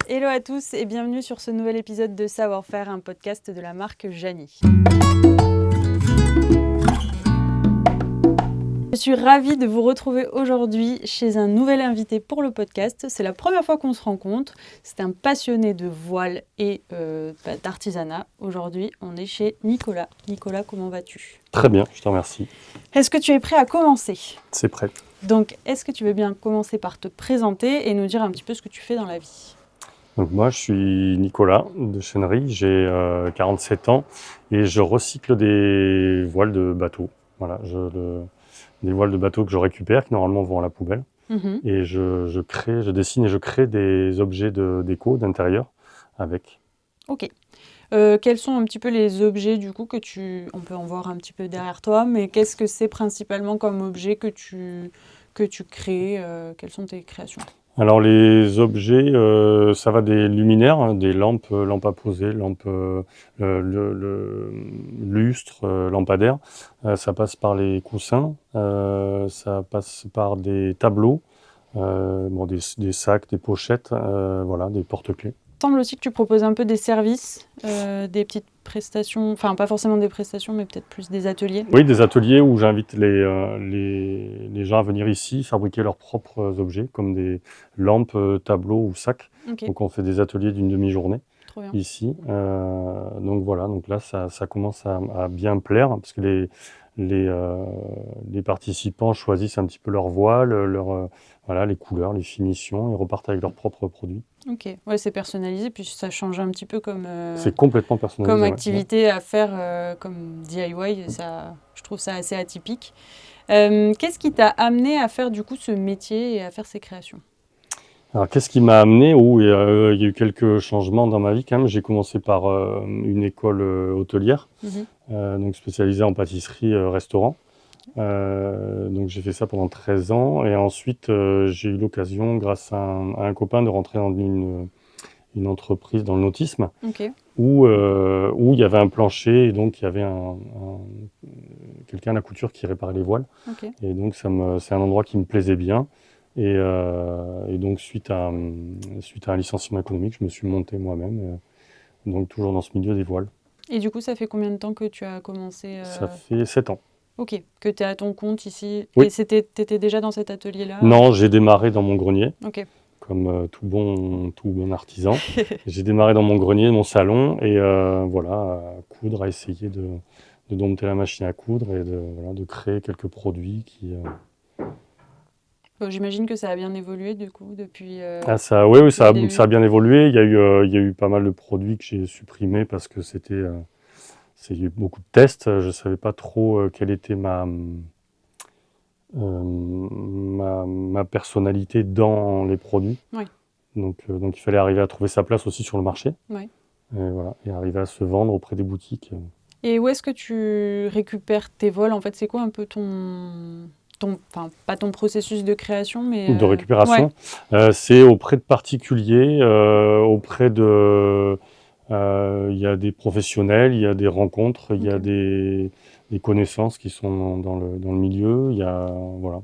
Hello à tous et bienvenue sur ce nouvel épisode de Savoir-faire, un podcast de la marque Jani. Je suis ravie de vous retrouver aujourd'hui chez un nouvel invité pour le podcast. C'est la première fois qu'on se rencontre. C'est un passionné de voile et d'artisanat. Aujourd'hui, on est chez Nicolas. Nicolas, comment vas-tu ? Très bien, je te remercie. Est-ce que tu es prêt à commencer ? C'est prêt. Donc, est-ce que tu veux bien commencer par te présenter et nous dire un petit peu ce que tu fais dans la vie ? Donc moi, je suis Nicolas de Chennery, j'ai 47 ans et je recycle des voiles de bateau. Voilà, des voiles de bateau que je récupère, qui normalement vont à la poubelle. Et je dessine et je crée des objets déco d'intérieur avec. Ok. Quels sont un petit peu les objets du coup on peut en voir un petit peu derrière toi, mais qu'est-ce que c'est principalement comme objet que tu crées quelles sont tes créations ? Alors les objets, ça va des luminaires, hein, des lampes à poser, lampes lustres, lampadaires. Ça passe par les coussins, ça passe par des tableaux, des sacs, des pochettes, voilà, des porte-clés. Il semble aussi que tu proposes un peu des services, des petites prestations, enfin pas forcément des prestations, mais peut-être plus des ateliers. Oui, des ateliers où j'invite les gens à venir ici fabriquer leurs propres objets, comme des lampes, tableaux ou sacs. Okay. Donc on fait des ateliers d'une demi-journée ici. Donc voilà, donc là ça commence à bien plaire, parce que les participants choisissent un petit peu leur voile, les couleurs, les finitions, et repartent avec leurs propres produits. Ok, ouais, c'est personnalisé, puis ça change un petit peu comme, c'est complètement personnalisé, comme activité à faire, comme DIY, je trouve ça assez atypique. Qu'est-ce qui t'a amené à faire du coup ce métier et à faire ces créations ? Alors, qu'est-ce qui m'a amené ? Il y a eu quelques changements dans ma vie quand même. J'ai commencé par une école hôtelière, donc spécialisée en pâtisserie, restaurant. Donc j'ai fait ça pendant 13 ans, et ensuite j'ai eu l'occasion, grâce à un copain, de rentrer dans une entreprise dans le nautisme, où il y avait un plancher, et donc il y avait quelqu'un à la couture qui réparait les voiles. Et donc c'est un endroit qui me plaisait bien. Et donc suite à un licenciement économique, je me suis monté moi-même, donc toujours dans ce milieu des voiles. Et du coup, ça fait combien de temps que tu as commencé Ça fait 7 ans. Ok, que tu es à ton compte ici. Oui. Et tu étais déjà dans cet atelier-là ? Non, j'ai démarré dans mon grenier, comme tout bon artisan. J'ai démarré dans mon grenier, mon salon, et à coudre, à essayer de dompter la machine à coudre et de créer quelques produits qui... J'imagine que ça a bien évolué du coup depuis. Ça a bien évolué. Il y a eu pas mal de produits que j'ai supprimés parce que il y a eu beaucoup de tests. Je ne savais pas trop quelle était ma personnalité dans les produits. Donc il fallait arriver à trouver sa place aussi sur le marché. Et arriver à se vendre auprès des boutiques. Et où est-ce que tu récupères tes voiles ? En fait, c'est quoi un peu pas ton processus de création, mais... De récupération. C'est auprès de particuliers, auprès de... Il y a des professionnels, il y a des rencontres, il y a des connaissances qui sont dans le milieu.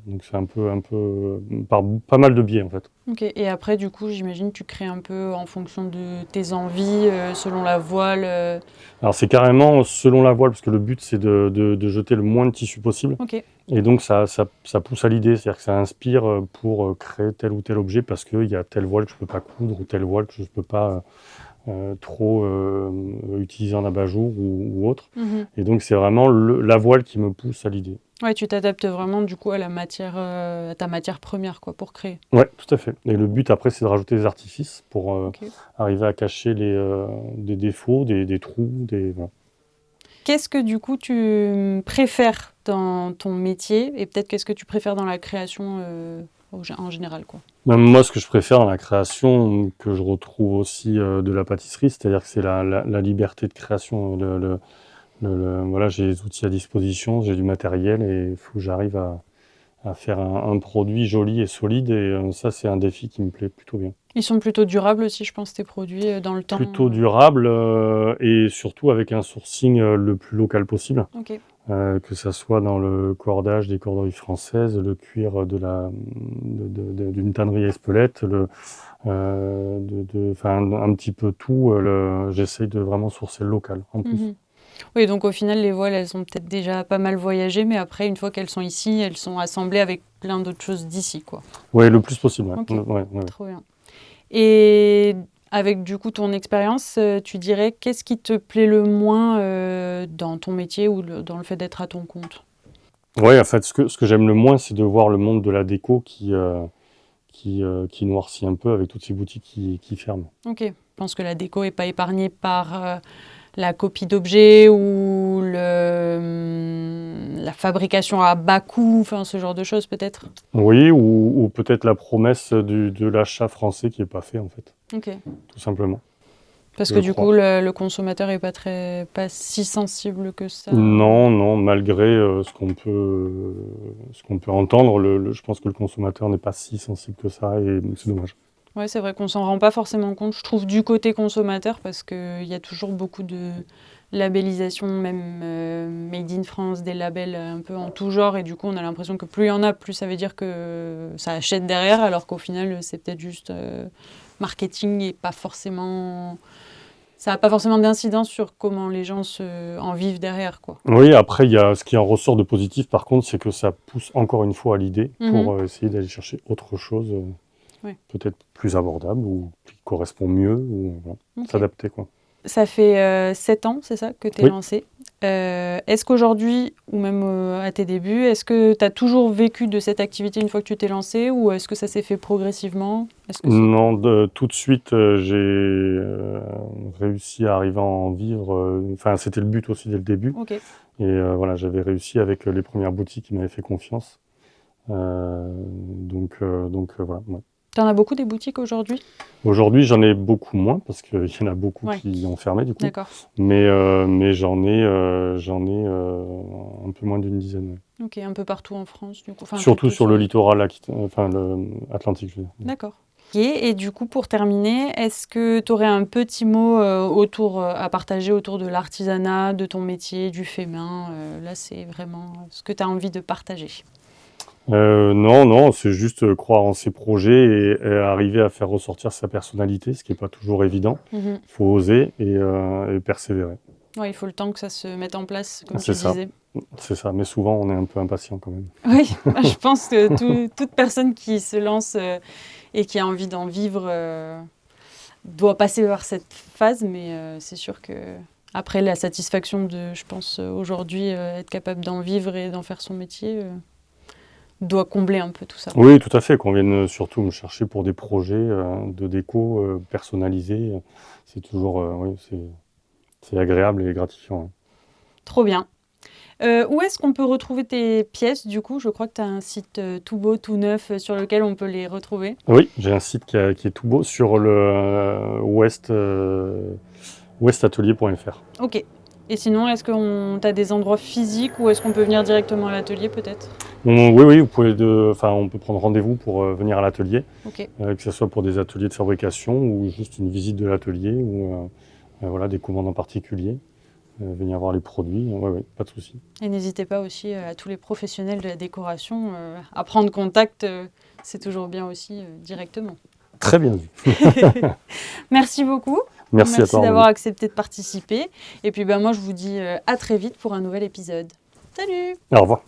Donc c'est un peu par pas mal de biais en fait. Ok, et après du coup, j'imagine tu crées un peu en fonction de tes envies, selon la voile. Alors c'est carrément selon la voile, parce que le but c'est de jeter le moins de tissu possible. Et donc ça pousse à l'idée, c'est-à-dire que ça inspire pour créer tel ou tel objet, parce qu'il y a telle voile que je ne peux pas coudre, ou telle voile que je ne peux pas trop utiliser en abat-jour ou autre. Et donc c'est vraiment la voile qui me pousse à l'idée. Ouais, tu t'adaptes vraiment du coup à à ta matière première pour créer. Ouais, tout à fait. Et le but après, c'est de rajouter des artifices pour arriver à cacher des défauts, des trous, voilà. Qu'est-ce que du coup tu préfères dans ton métier, et peut-être qu'est-ce que tu préfères dans la création en général, quoi ? Moi, ce que je préfère dans la création, que je retrouve aussi de la pâtisserie, c'est-à-dire que c'est la liberté de création. J'ai les outils à disposition, j'ai du matériel, et il faut que j'arrive à faire un produit joli et solide, et ça, c'est un défi qui me plaît plutôt bien. Ils sont plutôt durables aussi, je pense, tes produits, dans le temps. Plutôt durables, et surtout avec un sourcing le plus local possible. que ça soit dans le cordage des corderies françaises, le cuir d'une tannerie Espelette, un petit peu tout. J'essaye de vraiment sourcer le local en plus. Oui, donc au final, les voiles, elles ont peut-être déjà pas mal voyagé, mais après, une fois qu'elles sont ici, elles sont assemblées avec plein d'autres choses d'ici, quoi. Oui, le plus possible. Ouais. Okay. Ouais. Trop bien. Et avec du coup ton expérience, tu dirais qu'est-ce qui te plaît le moins dans ton métier ou dans le fait d'être à ton compte? Oui, en fait, ce que j'aime le moins, c'est de voir le monde de la déco qui noircit un peu avec toutes ces boutiques qui ferment. Ok, je pense que la déco n'est pas épargnée par la copie d'objets ou la fabrication à bas coût, enfin ce genre de choses peut-être. Oui, ou peut-être la promesse de l'achat français qui n'est pas fait en fait. Ok. Tout simplement. Parce que du coup, le consommateur n'est pas si sensible que ça. Non, malgré ce qu'on peut entendre, je pense que le consommateur n'est pas si sensible que ça et c'est dommage. Ouais, c'est vrai qu'on s'en rend pas forcément compte, je trouve, du côté consommateur, parce qu'il y a toujours beaucoup de labellisation, même Made in France, des labels un peu en tout genre, et du coup, on a l'impression que plus il y en a, plus ça veut dire que ça achète derrière, alors qu'au final, c'est peut-être juste marketing et pas forcément... Ça n'a pas forcément d'incidence sur comment les gens en vivent derrière, quoi. Oui, après, il y a ce qui en ressort de positif, par contre, c'est que ça pousse encore une fois à l'idée pour essayer d'aller chercher autre chose, peut-être plus abordable ou qui correspond mieux, ou s'adapter, quoi. Ça fait 7 ans, c'est ça, que tu es lancé. Est-ce qu'aujourd'hui, ou même à tes débuts, est-ce que tu as toujours vécu de cette activité une fois que tu t'es lancé, ou est-ce que ça s'est fait progressivement? Non, tout de suite, j'ai réussi à arriver à en vivre. C'était le but aussi dès le début. Okay. Et voilà, j'avais réussi avec les premières boutiques qui m'avaient fait confiance. Donc voilà. Ouais. Tu en as beaucoup des boutiques aujourd'hui? Aujourd'hui, j'en ai beaucoup moins parce qu'il y en a beaucoup qui ont fermé du coup. D'accord. Mais j'en ai un peu moins d'une dizaine. Ouais. Ok, un peu partout en France du coup. Surtout sur le littoral atlantique, je veux dire. D'accord. Et du coup, pour terminer, est-ce que tu aurais un petit mot à partager autour de l'artisanat, de ton métier, du fait main? Là, c'est vraiment ce que tu as envie de partager. Non, c'est juste croire en ses projets et arriver à faire ressortir sa personnalité, ce qui n'est pas toujours évident. Il faut oser et persévérer. Oui, il faut le temps que ça se mette en place, comme tu disais. C'est ça, mais souvent on est un peu impatient quand même. Oui, je pense que toute personne qui se lance et qui a envie d'en vivre doit passer par cette phase, mais c'est sûr que après la satisfaction de, je pense, aujourd'hui, être capable d'en vivre et d'en faire son métier... doit combler un peu tout ça. Oui, tout à fait, qu'on vienne surtout me chercher pour des projets de déco personnalisés. C'est toujours c'est agréable et gratifiant. Hein. Trop bien. Où est-ce qu'on peut retrouver tes pièces du coup? Je crois que tu as un site tout beau, tout neuf sur lequel on peut les retrouver. Oui, j'ai un site qui est tout beau sur le westatelier.fr. Ok. Et sinon, est-ce que tu as des endroits physiques ou est-ce qu'on peut venir directement à l'atelier peut-être? Oui, vous pouvez on peut prendre rendez-vous pour venir à l'atelier, que ce soit pour des ateliers de fabrication ou juste une visite de l'atelier ou des commandes en particulier. Venir voir les produits, oui, pas de souci. Et n'hésitez pas aussi à tous les professionnels de la décoration à prendre contact, c'est toujours bien aussi directement. Très bien vu. Merci beaucoup. Merci à toi. Merci d'avoir accepté de participer. Et puis moi je vous dis à très vite pour un nouvel épisode. Salut! Au revoir.